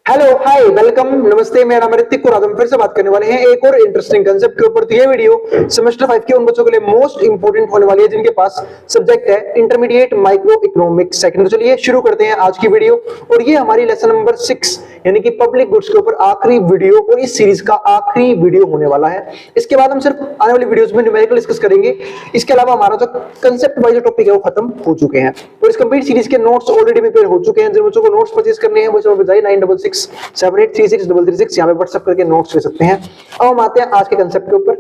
Hello hi welcome नमस्ते। मेरा नाम ऋतिक और आज हम फिर से बात करने वाले हैं एक और इंटरेस्टिंग कंसेप्ट के ऊपर। तो ये वीडियो सेमेस्टर 5 के उन बच्चों के लिए मोस्ट इंपोर्टेंट होने वाली है जिनके पास सब्जेक्ट है इंटरमीडिएट माइक्रो इकोनॉमिक्स सेकंड। तो चलिए शुरू करते हैं आज की वीडियो। और ये हमारी लेसन नंबर 6 यानी कि पब्लिक गुड्स के ऊपर आखिरी वीडियो और इस सीरीज का आखिरी वीडियो होने वाला है। इसके बाद हम सिर्फ आने वाली वीडियोस में न्यूमेरिकल डिस्कस करेंगे। इसके अलावा हमारा जो कंसेप्ट वाइज टॉपिक है वो खत्म हो चुके हैं और इस कंप्लीट सीरीज के नोट्स ऑलरेडी प्रिपेयर हो चुके हैं। जिन बच्चों को नोट्स परचेज करने हैं वो सब बताइए 9667836336 यहाँ पे व्हाट्सएप करके नोट्स ले सकते हैं। अब हम आते हैं आज के कंसेप्ट के ऊपर।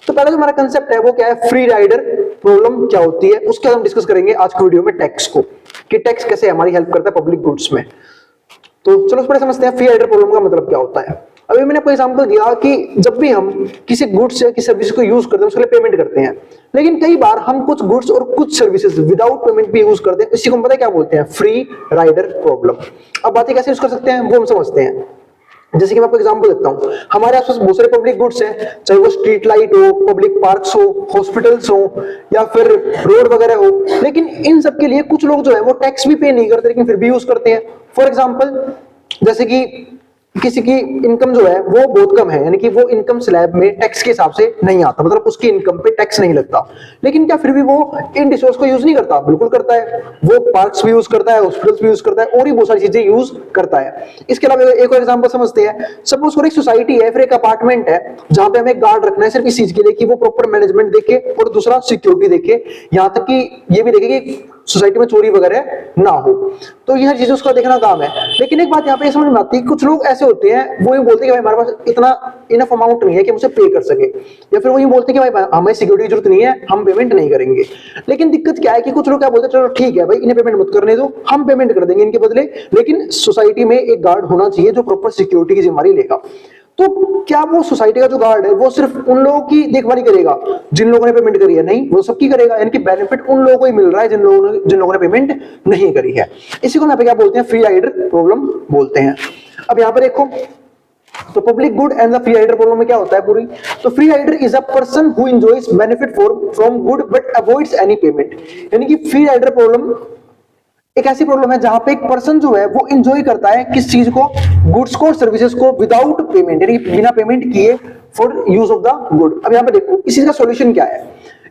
तो पहला जो हमारा कंसेप्ट है वो क्या है, फ्री राइडर प्रॉब्लम क्या होती है, उसके बाद हम डिस्कस करेंगे आज की वीडियो में टैक्स को, कि टैक्स कैसे हमारी हेल्प करता है पब्लिक गुड्स में। तो चलो पहले समझते हैं फ्री राइडर प्रॉब्लम का मतलब क्या होता है। अभी मैंने आपको एग्जांपल दिया कि जब भी हम किसी गुड्स या किसी सर्विस को यूज करते हैं उसके लिए पेमेंट करते हैं, लेकिन कई बार हम कुछ गुड्स और कुछ सर्विसेज विदाउट पेमेंट भी यूज करते हैं। इसी को हम पता है क्या बोलते हैं, फ्री राइडर प्रॉब्लम। अब बातें कैसे यूज कर सकते हैं वो हम समझते हैं। जैसे कि मैं आपको एग्जांपल देता हूं, हमारे आसपास बहुत सारे पब्लिक गुड्स हैं, चाहे वो स्ट्रीट लाइट हो, पब्लिक पार्क्स हो, हॉस्पिटल्स हो या फिर रोड वगैरह हो, लेकिन इन सब के लिए कुछ लोग जो है वो टैक्स भी पे नहीं करते लेकिन फिर भी यूज करते हैं। फॉर एग्जाम्पल जैसे कि किसी की इनकम जो है वो बहुत कम है, यानी कि वो इनकम स्लैब में टैक्स के हिसाब से नहीं आता, मतलब उसकी इनकम पे टैक्स नहीं लगता, लेकिन क्या फिर भी वो इन रिसोर्स को यूज नहीं करता? बिल्कुल करता है। वो पार्क्स भी यूज करता है, हॉस्पिटल्स भी यूज करता है और भी बहुत सारी चीजें यूज करता है। इसके अलावा एक और एग्जांपल समझते हैं। सपोज कोई एक सोसाइटी है, फिर एक अपार्टमेंट है जहां पे हमें गार्ड रखना है सिर्फ इस चीज के लिए कि वो प्रॉपर मैनेजमेंट देखे और दूसरा सिक्योरिटी देखे, यहां तक कि ये भी देखे कि सोसाइटी में चोरी वगैरह ना हो। तो ये हर चीज उसका देखना काम है। लेकिन एक बात यहाँ पे समझ में आती है, कुछ लोग ऐसे होते हैं वो ये बोलते हैं कि भाई हमारे पास इतना इनफ अमाउंट नहीं है कि हम उसे पे कर सके, या फिर वो ये बोलते हैं कि भाई हमें सिक्योरिटी की जरूरत नहीं है, हम पेमेंट नहीं करेंगे। लेकिन दिक्कत क्या है कि कुछ लोग क्या बोलते हैं, चलो ठीक है भाई इन्हें पेमेंट मत करने दो, हम पेमेंट कर देंगे इनके बदले, लेकिन सोसाइटी में एक गार्ड होना चाहिए जो प्रॉपर सिक्योरिटी की जिम्मेदारी लेगा। तो क्या वो सोसाइटी का जो गार्ड है वो सिर्फ उन लोगों की देखभाली करेगा जिन लोगों ने पेमेंट करी है? नहीं, वो सबकी करेगा, यानी कि बेनिफिट उन लोगों को ही मिल रहा है जिन लोगों ने पेमेंट नहीं करी है। इसी को यहाँ पे क्या बोलते हैं, फ्री राइडर प्रॉब्लम बोलते हैं। अब यहाँ पर देखो, तो public good and the free rider problem में क्या होता है पूरी, तो free rider is a person who enjoys benefit from good but avoids any payment. यानी कि फ्री राइडर प्रॉब्लम एक ऐसी प्रॉब्लम है जहां पे एक पर्सन जो है वो एंजॉय करता है किस चीज को, गुड्स को, सर्विसेज को विदाउट पेमेंट, यानी बिना पेमेंट किए for use of the good. अब यहां पे देखो इस चीज का सॉल्यूशन क्या है।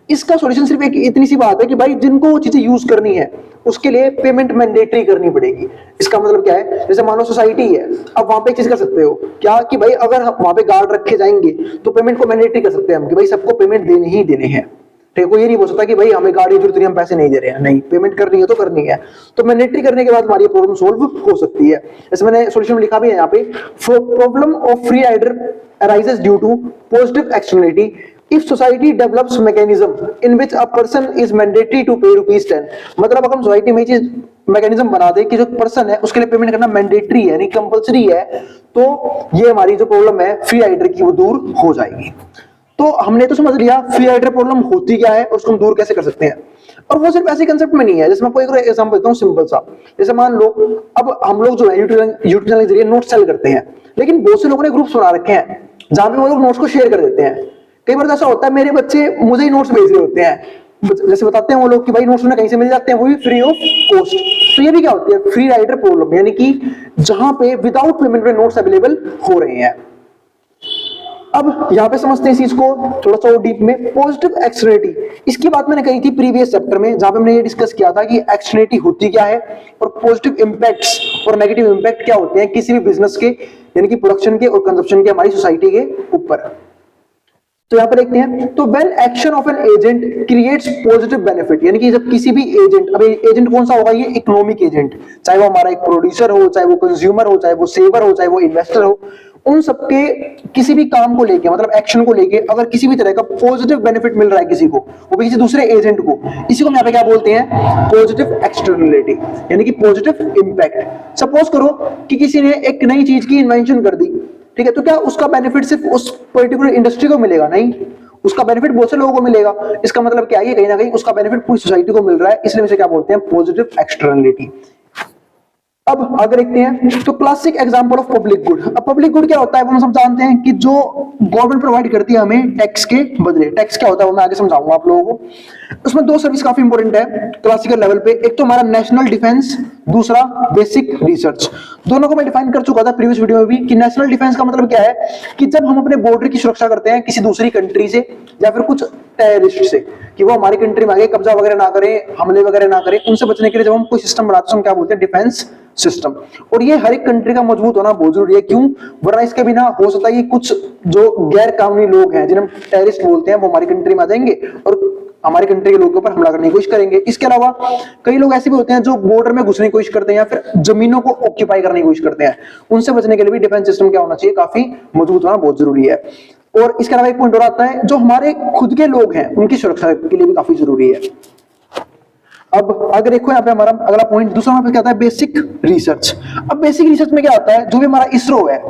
इसका सॉल्यूशन सिर्फ एक इतनी सी बात है कि भाई जिनको वो चीजें यूज करनी है उसके लिए पेमेंट मैंडेटरी करनी पड़ेगी। इसका मतलब क्या है, जैसे मान लो सोसाइटी है, अब वहां पे एक चीज कर सकते हो क्या कि भाई अगर वहां पे गार्ड रखे जाएंगे तो पेमेंट को मैंडेटरी कर सकते हैं हम कि भाई सबको पेमेंट देने ही देने हैं। ठीक है, ये नहीं बोल सकता कि भाई हमें गाड़ी की जरूरत नहीं, हम पैसे नहीं दे रहे हैं, नहीं, पेमेंट करनी है तो करनी है। तो मैंडेटरी करने के बाद हमारी प्रॉब्लम सॉल्व हो सकती है। जैसे मैंने सॉल्यूशन में लिखा भी है यहाँ पे, problem of free rider arises due to positive externality if society develops mechanism in which a person is mandatory to pay ₹10। मतलब अगर हम सोसाइटी में चीज मैकेनिज्म बना दे कि जो पर्सन है उसके लिए पेमेंट करना मैंडेटरी है, यानी कंपलसरी है, तो ये हमारी जो प्रॉब्लम है फ्री राइडर की वो दूर हो जाएगी। तो हमने तो समझ लिया फ्री राइडर प्रॉब्लम होती क्या है और उसको हम दूर कैसे कर सकते हैं। और वो सिर्फ ऐसे कंसेप्ट में नहीं है, जैसे मैं आपको एक एग्जांपल देता हूं सिंपल सा। जैसे मान लो अब हम लोग जो है यूट्यूब चैनल के जरिए नोट सेल करते हैं, लेकिन बहुत से लोगों ने ग्रुप्स बना रखे हैं जहां पे वो लोग नोट्स को शेयर कर देते हैं। कई बार ऐसा होता है मेरे बच्चे मुझे ही नोट्स भेज रहे होते हैं, जैसे बताते हैं वो लोग कि भाई नोट्स उन्हें कहीं से मिल जाते हैं, वो भी फ्री ऑफ कॉस्ट। तो ये भी क्या होती है, फ्री राइडर प्रॉब्लम, यानी कि जहां पे विदाउट पेमेंट में नोट्स अवेलेबल हो रहे हैं। अब यहां पे समझते हैं इस चीज को थोड़ा सा और डीप में। पॉजिटिव एक्सटर्नलिटी, इसकी बात मैंने कही थी प्रीवियस चैप्टर में जहां पे हमने ये डिस्कस किया था कि एक्सटर्नलिटी होती क्या है और पॉजिटिव इंपैक्ट्स और नेगेटिव इंपैक्ट क्या होते हैं किसी भी बिजनेस के, यानी कि प्रोडक्शन के और कंजप्शन के, हमारी सोसाइटी के ऊपर। तो यहां पर देखते हैं, तो when action of an agent creates positive benefit, यानी कि जब किसी भी एजेंट, अब एजेंट कौन सा होगा, ये इकोनॉमिक एजेंट, चाहे वो हमारा एक प्रोड्यूसर हो, चाहे वो कंज्यूमर हो, चाहे वो सेवर हो, चाहे वो इन्वेस्टर हो, उन सबके किसी भी काम को लेके, मतलब एक्शन को लेके अगर किसी भी तरह का पॉजिटिव बेनिफिट मिल रहा है किसी को, वो भी किसी दूसरे एजेंट को, इसी को हम यहाँ पे क्या बोलते हैं, पॉजिटिव एक्सटर्नलिटी, यानी कि पॉजिटिव इंपैक्ट। सपोज करो कि किसी ने एक नई चीज की इन्वेंशन कर दी, ठीक है, तो क्या उसका बेनिफिट सिर्फ उस पर्टिकुलर इंडस्ट्री को मिलेगा? नहीं, उसका बेनिफिट बहुत से लोगों को मिलेगा। इसका मतलब क्या है, कहीं ना कहीं उसका बेनिफिट पूरी सोसाइटी को मिल रहा है, इसलिए इसे क्या बोलते हैं, पॉजिटिव एक्सटर्नलिटी। अब आगे देखते हैं तो classic example of public good. अब पब्लिक गुड क्या होता है वो हम सब जानते हैं कि जो गवर्नमेंट प्रोवाइड करती है हमें टैक्स के बदले। टैक्स क्या होता है वो मैं आगे समझाऊंगा आप लोगों को। उसमें दो सर्विस काफी इंपॉर्टेंट है क्लासिकल लेवल पे, एक तो हमारा नेशनल डिफेंस, दूसरा बेसिक रिसर्च। दोनों को मैं डिफाइन कर चुका था प्रीवियस वीडियो में भी कि नेशनल डिफेंस का मतलब क्या है कि जब हम अपने बॉर्डर की सुरक्षा करते हैं किसी दूसरी कंट्री से या फिर कुछ टेररिस्ट से, कि वो हमारी कंट्री में आगे कब्जा वगैरह ना करें, हमले वगैरह ना करें, उनसे बचने के लिए जब हम कोई सिस्टम बनाते हैं हम क्या बोलते हैं, डिफेंस सिस्टम। और ये हर एक कंट्री का मजबूत होना बहुत जरूरी है। क्यों? वरना इसके बिना हो सकता है कि कुछ जो गैर कानूनी लोग हैं जिन्हें हम टेररिस्ट बोलते हैं वो हमारी कंट्री में आ जाएंगे और हमारी कंट्री के लोगों के ऊपर हमला करने की कोशिश करेंगे। इसके अलावा कई लोग ऐसे भी होते हैं जो बॉर्डर में घुसने की कोशिश करते हैं या फिर जमीनों को ऑक्यूपाई करने की कोशिश करते हैं। उनसे बचने के लिए भी डिफेंस सिस्टम क्या होना चाहिए, काफी मजबूत होना बहुत जरूरी है। और इसके अलावा एक पॉइंट और आता है जो हमारे खुद के लोग हैं उनकी सुरक्षा के लिए भी काफी जरूरी है। अब अगर देखो यहाँ पे हमारा अगला पॉइंट दूसरा हमारे क्या आता है, बेसिक रिसर्च। अब बेसिक रिसर्च में क्या आता है, जो भी हमारा इसरो है,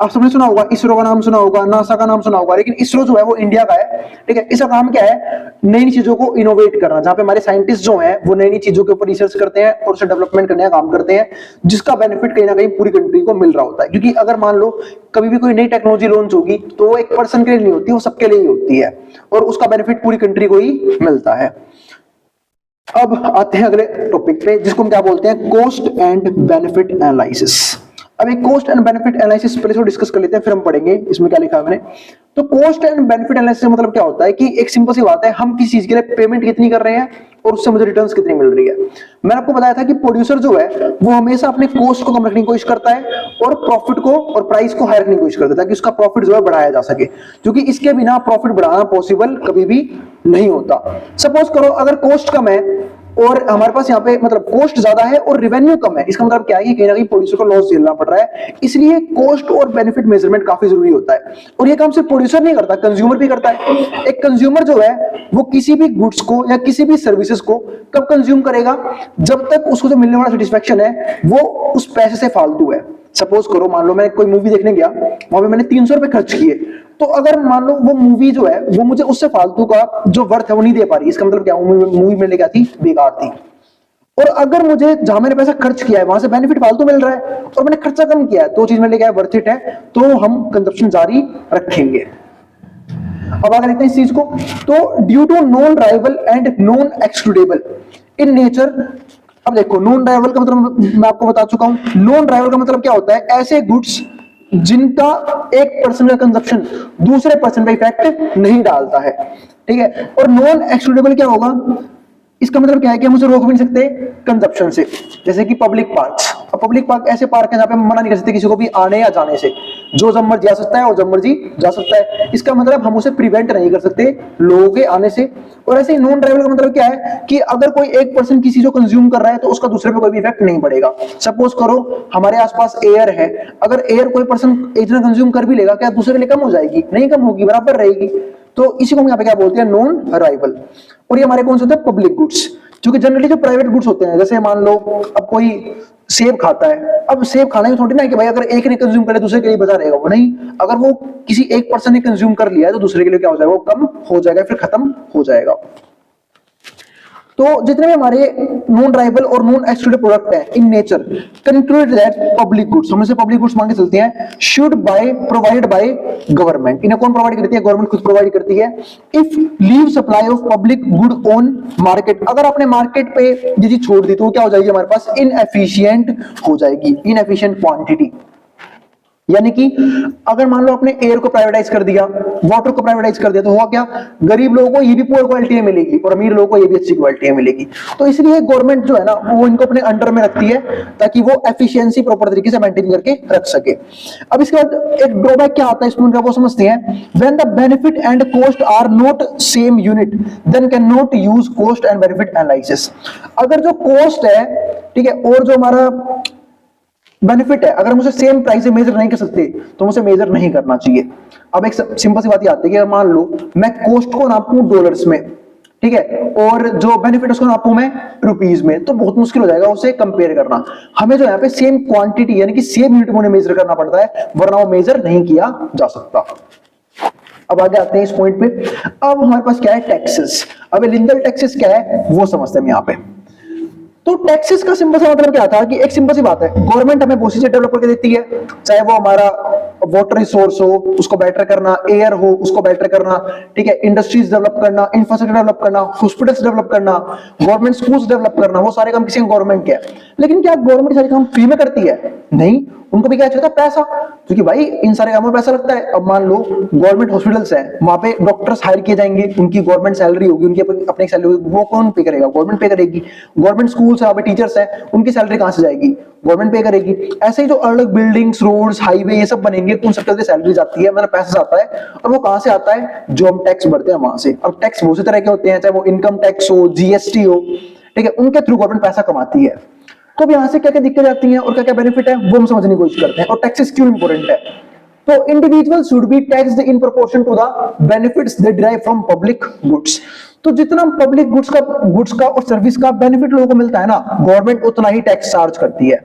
आप सबने सुना होगा, इसरो का नाम सुना होगा, नासा का नाम सुना होगा, लेकिन इसरो जो है वो इंडिया का है। ठीक है, इसका काम क्या है, नई नई चीजों को इनोवेट करना, जहां पे हमारे साइंटिस्ट जो हैं वो नई नई चीजों के ऊपर रिसर्च करते हैं और उसे डेवलपमेंट करने का काम करते हैं, जिसका बेनिफिट कहीं ना कहीं पूरी कंट्री को मिल रहा होता है। क्योंकि अगर मान लो कभी भी कोई नई टेक्नोलॉजी लॉन्च होगी तो वो एक पर्सन के लिए नहीं होती, वो सबके लिए ही होती है और उसका बेनिफिट पूरी कंट्री को ही मिलता है। अब आते हैं अगले टॉपिक पे जिसको हम क्या बोलते हैं, कॉस्ट एंड बेनिफिट एनालिसिस। अब एक कॉस्ट एंड बेनिफिट एनालिसिस पहले से डिस्कस कर लेते हैं, फिर हम पढ़ेंगे इसमें क्या लिखा है मैंने। तो कॉस्ट एंड बेनिफिट एनालिसिस मतलब क्या होता है कि एक सिंपल सी बात है, हम किसी चीज के लिए पेमेंट कितनी कर रहे हैं और उससे मुझे रिटर्न्स कितनी मिल रही है। मैंने आपको बताया था कि प्रोड्यूसर जो है वो हमेशा अपने कॉस्ट को कम रखने की कोशिश करता है और प्रॉफिट को और प्राइस को हाई रखने की कोशिश करता है ताकि उसका प्रॉफिट जो है बढ़ाया जा सके, क्योंकि इसके बिना प्रॉफिट बढ़ाना पॉसिबल कभी भी नहीं होता। सपोज करो अगर कॉस्ट कम है और हमारे पास यहाँ पे मतलब कॉस्ट ज्यादा है और रेवेन्यू कम है, इसका मतलब क्या है कि कहीं ना कहीं प्रोड्यूसर को लॉस झेलना पड़ रहा है। इसलिए कॉस्ट और बेनिफिट मेजरमेंट काफी जरूरी होता है और ये काम सिर्फ प्रोड्यूसर नहीं करता, कंज्यूमर भी करता है। एक कंज्यूमर जो है वो किसी भी गुड्स को या किसी भी सर्विसेज को कब कंज्यूम करेगा, जब तक उसको जो मिलने वाला सेटिस्फेक्शन है वो उस पैसे से फालतू है। सपोज करो मान लो मैं कोई मूवी देखने गया, वहां पे मैंने 300 रुपए खर्च किए, तो अगर मान लो वो मूवी जो है वो मुझे उससे फालतू का जो वर्थ है वो नहीं दे पा रही, इसका मतलब क्या, मूवी मेरे क्या थी, बेकार थी। और अगर मुझे जहां मैंने पैसा खर्च किया है वहां से बेनिफिट फालतू मिल रहा है और मैंने खर्चा कम किया है तो चीज मेरे लिए क्या है, वर्थ इट है, तो हम कंजप्शन जारी रखेंगे। अब आगे देखते हैं इस चीज को, तो due to non rival and non excludable in nature. अब देखो नॉन राइवल का मतलब मैं आपको बता चुका हूं। नॉन राइवल का मतलब क्या होता है, ऐसे गुड्स जिनका एक पर्सन का कंजप्शन दूसरे पर्सन पे इफेक्ट नहीं डालता है। ठीक है, और नॉन एक्सक्लूडेबल क्या होगा, इसका मतलब क्या है कि हम उसे रोक भी नहीं सकते कंजप्शन से, जैसे कि पब्लिक पार्क्स। अब पब्लिक पार्क ऐसे पार्क है जहां पे हम मना नहीं कर सकते किसी को भी आने या जाने से, जो जब मर्जी आ सकता है और जब मर्जी जा सकता है। इसका मतलब हम उसे प्रिवेंट नहीं कर सकते लोगों के आने से। और ऐसे ही नॉन ड्राइवल का मतलब क्या है कि अगर कोई एक पर्सन किसी को कंज्यूम कर रहा है तो उसका दूसरे पे कोई भी इफेक्ट नहीं पड़ेगा। सपोज करो हमारे आसपास एयर है, अगर एयर कोई पर्सन एक जन कंज्यूम कर भी लेगा, क्या दूसरे के लिए कम हो जाएगी? नहीं कम होगी, बराबर रहेगी। तो इसी को हम यहाँ पे क्या बोलते हैं, नॉन अराइवल। और ये हमारे कौन से होते हैं, पब्लिक गुड्स। क्योंकि जनरली जो प्राइवेट गुड्स होते हैं, जैसे मान लो अब कोई सेब खाता है, अब सेब खाने में थोड़ी ना है कि भाई अगर एक ने कंज्यूम करे दूसरे के लिए बचा रहेगा, वो नहीं। अगर वो किसी एक पर्सन ने कंज्यूम कर लिया है तो दूसरे के लिए क्या हो जाएगा, वो कम हो जाएगा, फिर खत्म हो जाएगा। तो जितने भी हमारे नॉन राइवल और नॉन एक्सक्लूडेड प्रोडक्ट हैं in nature conclude that public goods, हम इसे पब्लिक गुड्स मान के चलते हैं, should buy provide by government. इन्हें कौन प्रोवाइड करती है, गवर्नमेंट खुद प्रोवाइड करती है। If leave supply of public good on market, अगर आपने मार्केट पे ये चीज छोड़ दी तो क्या हो जाएगी, हमारे पास इनएफिशिएंट हो जाएगी, इनएफिशिएंट क्वांटिटी। यानी कि अगर मान लो आपने एयर को प्राइवेटाइज कर दिया, वाटर को प्राइवेटाइज कर दिया, तो हुआ क्या, गरीब लोगों को ये भी पुअर क्वालिटी में मिलेगी और अमीर लोगों को ये भी अच्छी क्वालिटी में मिलेगी। तो इसलिए गवर्नमेंट जो है ना वो इनको अपने अंडर में रखती है ताकि वो एफिशिएंसी प्रॉपर तरीके से मेंटेन करके रख सके। अब इसके बाद एक ड्रॉबैक क्या आता है इसमें, वो समझते हैं। When the benefit and cost are not same unit then can not use cost and benefit analysis. अगर जो कॉस्ट है, ठीक है, और जो हमारा बेनिफिट है, अगर हम उसे सेम प्राइस से मेजर नहीं कर सकते तो हम उसे मेजर नहीं करना चाहिए। अब एक सिंपल सी बात ये आती है कि मान लो मैं कॉस्ट को नापूं डॉलर्स में, ठीक है, और जो बेनिफिट उसको नापूं मैं रुपीस में, तो बहुत मुश्किल हो जाएगा उसे कंपेयर करना। हमें जो यहाँ पे सेम क्वांटिटी यानी कि सेम यूनिट में मेजर करना पड़ता है, वरना वो मेजर नहीं किया जा सकता। अब आगे आते हैं इस पॉइंट पे। अब हमारे पास क्या है, टैक्सेस। अब लीगल टैक्सेस क्या है वो समझते हैं यहाँ पे। तो टैक्सेस का सिंपल सा मतलब क्या था कि एक सिंपल सी बात है, गवर्नमेंट हमें बहुत सी चीजें डेवलप करके देती है, चाहे वो हमारा वाटर रिसोर्स हो उसको बेटर करना, एयर हो उसको बेटर करना, ठीक है, इंडस्ट्रीज डेवलप करना, इंफ्रास्ट्रक्चर डेवलप करना, हॉस्पिटल्स डेवलप करना, गवर्नमेंट स्कूल्स डेवलप करना, वो सारे काम किसी गवर्नमेंट के हैं। लेकिन क्या गवर्नमेंट सारे काम फ्री में करती है? नहीं, उनको भी क्या चाहिए था? पैसा, क्योंकि भाई इन सारे कामों में पैसा लगता है। अब मान लो गवर्नमेंट हॉस्पिटल्स है, वहां पे डॉक्टर्स हायर किए जाएंगे, उनकी गवर्नमेंट सैलरी होगी, उनकी अपनी सैलरी होगी, वो कौन पे करेगा? गवर्नमेंट पे करेगी। गवर्नमेंट स्कूल्स है, टीचर्स है, उनकी सैलरी कहां से जाएगी? गवर्नमेंट पे करेगी। ऐसे ही जो अलग बिल्डिंग्स, रोड्स, हाईवे ये सब बनेंगे, उन सबके लिए सैलरी जाती है, मतलब पैसा जाता है। और वो कहां से आता है? जो हम टैक्स भरते हैं वहां से। और टैक्स बहुत से तरह के होते हैं, चाहे वो इनकम टैक्स हो, जीएसटी हो, ठीक है, उनके थ्रू गवर्नमेंट पैसा कमाती है। तो अब यहां से क्या क्या दिक्कतें आती हैं और क्या क्या बेनिफिट है वो हम समझने की कोशिश करते हैं। और टैक्सेस क्यों इंपॉर्टेंट है? तो individual should be taxed in proportion to the benefits they derive from public goods. तो जितना पब्लिक गुड्स का और सर्विस का बेनिफिट लोगों को मिलता है ना, गवर्नमेंट उतना ही टैक्स चार्ज करती है।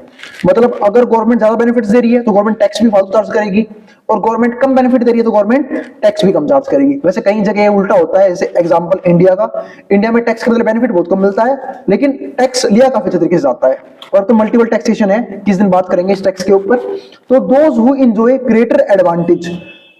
मतलब अगर गवर्नमेंट ज्यादा बेनिफिट्स दे रही है तो गवर्नमेंट टैक्स भी फालतू चार्ज करेगी, और गवर्नमेंट कम बेनिफिट दे रही है तो गवर्नमेंट टैक्स भी कम चार्ज करेगी। वैसे कई जगह उल्टा होता है, जैसे एग्जांपल इंडिया का। इंडिया में टैक्स के बदले बेनिफिट बहुत कम मिलता है, लेकिन टैक्स लिया काफी अच्छे तरीके से जाता है। और तो मल्टीपल टैक्सेशन है, किस दिन बात करेंगे इस टैक्स के ऊपर। तो those who enjoy greater advantage,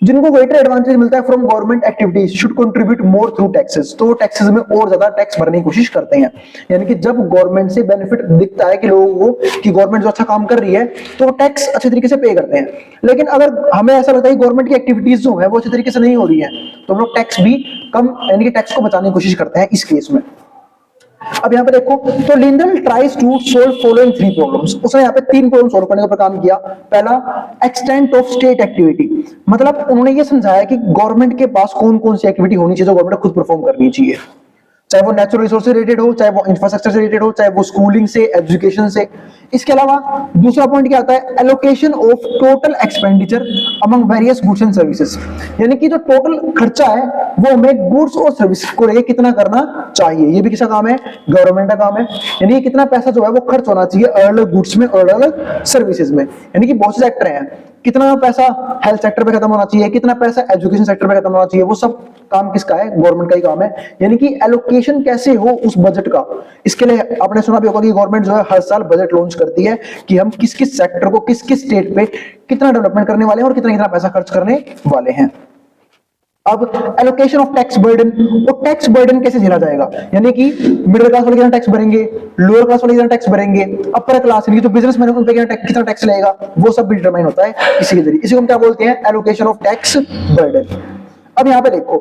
जिनको ग्रेटर एडवांटेज मिलता है from government activities, should contribute more through taxes. तो टैक्सेस में और ज्यादा टैक्स भरने की कोशिश करते हैं। यानी कि जब गवर्नमेंट से बेनिफिट दिखता है कि लोगों को कि गवर्नमेंट जो अच्छा काम कर रही है, तो वो टैक्स अच्छे तरीके से पे करते हैं। लेकिन अगर हमें ऐसा लगता है कि गवर्नमेंट की एक्टिविटीज जो है वो अच्छे तरीके से नहीं हो रही है, तो हम लोग टैक्स भी कम, यानी कि टैक्स को बचाने की कोशिश करते हैं इस केस में। अब यहाँ पे देखो, तो Lindahl tries to solve following 3 problems. उसने यहाँ पे 3 प्रॉब्लम सोल्व करने का काम किया। पहला, एक्सटेंट ऑफ स्टेट एक्टिविटी, मतलब उन्होंने ये समझाया कि गवर्नमेंट के पास कौन कौन सी एक्टिविटी होनी चाहिए जो गवर्नमेंट खुद परफॉर्म करनी चाहिए, चाहे वो नेचुरल रिसोर्स से रिलेटेड हो, चाहे वो इंफ्रास्ट्रक्चर से रिलेटेड हो, चाहे वो स्कूलिंग से, एजुकेशन से। इसके अलावा दूसरा पॉइंट क्या आता है? Allocation of total expenditure among various goods and services, यानी कि जो टोटल खर्चा है वो हमें गुड्स और सर्विस को लेकर कितना करना चाहिए। ये भी किसका काम है? गवर्नमेंट का काम है। यानी कि कितना पैसा जो है वो खर्च होना चाहिए अलग अलग गुड्स में और अलग अलग सर्विसेज में। यानी कि बहुत से सेक्टर हैं, कितना पैसा हेल्थ सेक्टर पे खत्म होना चाहिए, कितना पैसा एजुकेशन सेक्टर पे खत्म होना चाहिए, वो सब काम किसका है? गवर्नमेंट का ही काम है। यानी कि एलोकेशन कैसे हो उस बजट का, इसके लिए आपने सुना भी होगा कि गवर्नमेंट जो है हर साल बजट लॉन्च करती है कि हम किस किस सेक्टर को, किस किस स्टेट पे कितना डेवलपमेंट करने वाले हैं और कितना कितना पैसा खर्च करने वाले हैं। अब एलोकेशन ऑफ टैक्स बर्डन, वो टैक्स बर्डन कैसे झेला जाएगा? यानी कि मिडिल क्लास वाले कितना टैक्स भरेंगे, लोअर क्लास वाले कितना टैक्स भरेंगे, अपर क्लास यानी जो बिजनेसमैन है उन पे कितना टैक्स लगेगा, वो सब भी डिटरमाइन होता है इसी के जरिए। इसी को हम क्या बोलते हैं? Allocation of tax burden. अब यहाँ पे देखो,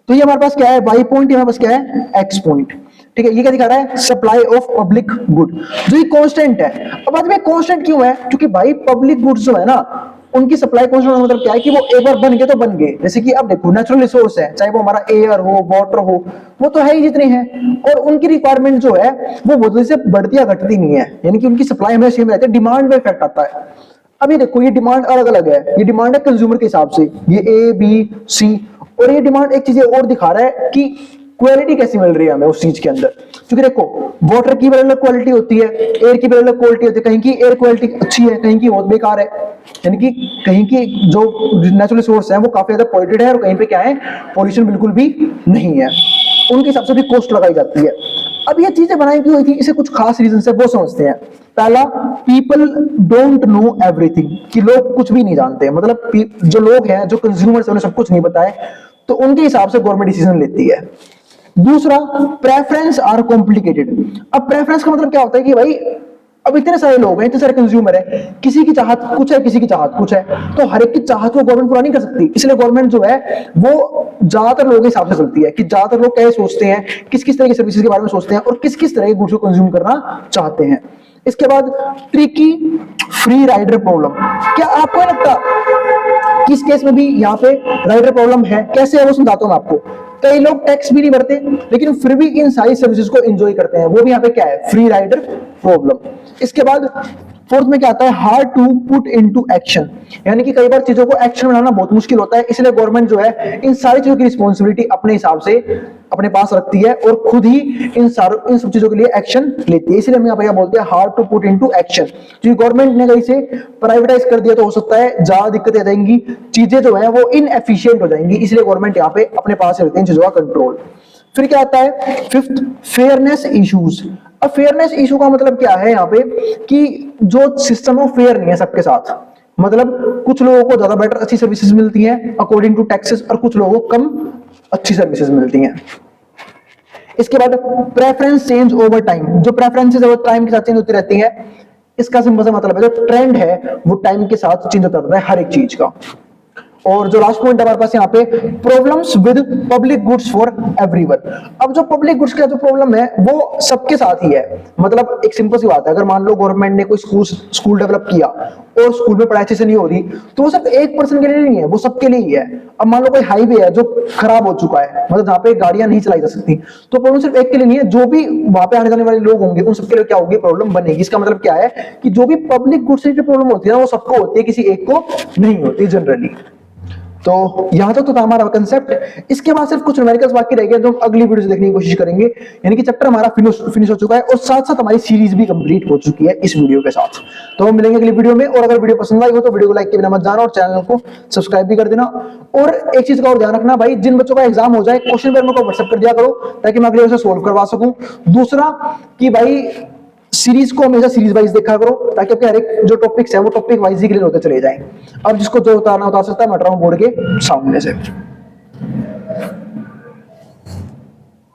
तो ये हमारे पास क्या है? वाई पॉइंट, हमारे पास क्या है? एक्स पॉइंट, ठीक है। ये क्या दिखा रहा है? सप्लाई ऑफ पब्लिक गुड, जो ये कांस्टेंट है। अब बाद में कांस्टेंट क्यों है? क्योंकि भाई पब्लिक गुड्स जो है ना, उनकी सप्लाई कांस्टेंट मतलब क्या है कि वो एक बार बन गए तो बन गए। जैसे कि अब देखो, नेचुरल रिसोर्स है, चाहे वो हमारा एयर हो, वाटर हो, वो तो है ही जितने हैं, और उनकी रिक्वायरमेंट जो है वो बदले से बढ़ती या घटती नहीं है। यानी कि उनकी सप्लाई हमेशा सेम रहती है, डिमांड में इफेक्ट आता है। अब ये देखो, ये डिमांड अलग अलग है। ये डिमांड है कंज्यूमर के हिसाब से, ये ए बी सी, और ये डिमांड एक चीज और दिखा रहा है कि क्वालिटी कैसी मिल रही है हमें उस चीज के अंदर। क्योंकि देखो, वाटर की भी अलग क्वालिटी होती है, एयर की भी अलग क्वालिटी होती है, कहीं की एयर क्वालिटी अच्छी है, कहीं की बहुत बेकार है। यानी कि कहीं की जो नेचुरल रिसोर्स है वो काफी ज्यादा पॉल्यूटेड है, और कहीं पे क्या है? पॉल्यूशन बिल्कुल भी नहीं है। उनके हिसाब से भी कॉस्ट लगाई जाती है। अब ये चीजें बनाई क्यों हुई थी? इसे कुछ खास रीजन से वो समझते हैं। पहला, पीपल डोंट नो एवरीथिंग, कि लोग कुछ भी नहीं जानते। मतलब जो लोग हैं, जो कंज्यूमर्स, उन्हें सब कुछ नहीं पता है, तो उनके हिसाब से गवर्नमेंट डिसीजन लेती है। दूसरा, प्रेफरेंस आर कॉम्प्लिकेटेड। अब प्रेफरेंस का मतलब क्या होता है कि भाई अब इतने सारे लोग हैं, इतने सारे कंज्यूमर है, किसी की चाहत कुछ है, किसी की चाहत कुछ है, तो हर एक की चाहत को गवर्नमेंट पूरा नहीं कर सकती। इसलिए गवर्नमेंट जो है वो ज्यादातर लोगों के हिसाब से चलती है कि ज्यादातर लोग क्या सोचते हैं, किस किस तरह की सर्विसेज के बारे में सोचते हैं, और किस किस तरह के गुड्स को कंज्यूम करना चाहते हैं। इसके बाद, ट्रिकी फ्री राइडर प्रॉब्लम। क्या आपको लगता किस केस में भी यहाँ पे राइडर प्रॉब्लम है? कैसे है वो समझाता हूं मैं आपको। कई लोग टैक्स भी नहीं भरते, लेकिन फिर भी इन सारी सर्विसेज को एंजॉय करते हैं, वो भी यहाँ पे क्या है? Free rider problem. इसके बाद फोर्थ में क्या आता है? Hard to put into action, यानी कि कई बार चीजों को एक्शन में लाना बहुत मुश्किल होता है। इसलिए गवर्नमेंट जो है इन सारी चीजों की रिस्पॉन्सिबिलिटी अपने हिसाब से अपने पास रखती है, और खुद ही इन सब चीजों के लिए एक्शन लेती है। इसलिए हम यहाँ पे क्या बोलते हैं? Hard to put into action. क्योंकि गवर्नमेंट ने कहीं से प्राइवेटाइज कर दिया तो हो सकता है ज्यादा दिक्कतें आ जाएंगी, चीजें जो है वो इनएफिशिएंट हो जाएंगी। इसलिए गवर्नमेंट यहाँ पे अपने पास रखती है इन चीजों का कंट्रोल। फिर क्या आता है? Fifth, fairness issues. अब फेयरनेस इशू का मतलब क्या है यहाँ पे कि जो सिस्टम है फेयर नहीं है सबके साथ। मतलब कुछ लोगों को ज्यादा बेटर अच्छी सर्विसेज मिलती हैं अकॉर्डिंग टू टैक्सेस और कुछ लोगों को कम अच्छी सर्विसेज मिलती हैं। इसके बाद प्रेफरेंस चेंज ओवर टाइम, जो प्रेफरेंसेस है वो टाइम के साथ चेंज होती रहती हैं। इसका सिंपल सा मतलब है जो ट्रेंड है वो टाइम के साथ चेंज होता रहता है हर एक चीज का। और जो लास्ट पॉइंट हमारे पास यहाँ पे problems with public goods for everyone. अब जो पब्लिक गुड्स का जो प्रॉब्लम है वो सबके साथ ही है। मतलब एक सिंपल सी बात है, अगर मान लो गवर्नमेंट ने कोई स्कूल डेवलप किया और स्कूल में पढ़ाई अच्छे से नहीं हो रही तो वो सिर्फ एक पर्सन के लिए नहीं है, वो सबके लिए ही है। अब मान लो कोई हाईवे है जो खराब हो चुका है, मतलब जहाँ पे गाड़ियां नहीं चलाई जा सकती, तो प्रॉब्लम सिर्फ एक के लिए नहीं है, जो भी वहां पे आने जाने वाले लोग होंगे उन सबके लिए क्या होगी, प्रॉब्लम बनेगी। इसका मतलब क्या है कि जो भी पब्लिक गुड्स की प्रॉब्लम होती है ना वो सबको होती है, किसी एक को नहीं होती जनरली। तो यहां तक तो था हमारा कंसेप्ट। इसके बाद सिर्फ कुछ न्यूमेरिकल्स बाकी रह गए जो हम अगली वीडियो से देखने की कोशिश करेंगे। यानी कि चैप्टर हमारा फिनिश हो चुका है और साथ साथ हमारी सीरीज भी कंप्लीट हो चुकी है इस वीडियो के साथ। तो हम मिलेंगे अगली वीडियो में, और अगर वीडियो पसंद आई हो तो वीडियो को लाइक के बिना मत जाना और चैनल को सब्सक्राइब भी कर देना। और एक चीज का और ध्यान रखना भाई, जिन बच्चों का एग्जाम हो जाए क्वेश्चन पेपर मेरे को व्हाट्सएप कर दिया करो ताकि मैं अगले वीडियो से सोल्व करवा सकूं। दूसरा कि भाई सीरीज को हमेशा सीरीज वाइज देखा करो ताकि आपके हर एक जो टॉपिक्स है वो टॉपिक वाइज ही क्लियर होते चले जाएं। अब जिसको जो उतारना उतार सकता है, मैं हट रहा हूं बोर्ड के सामने से।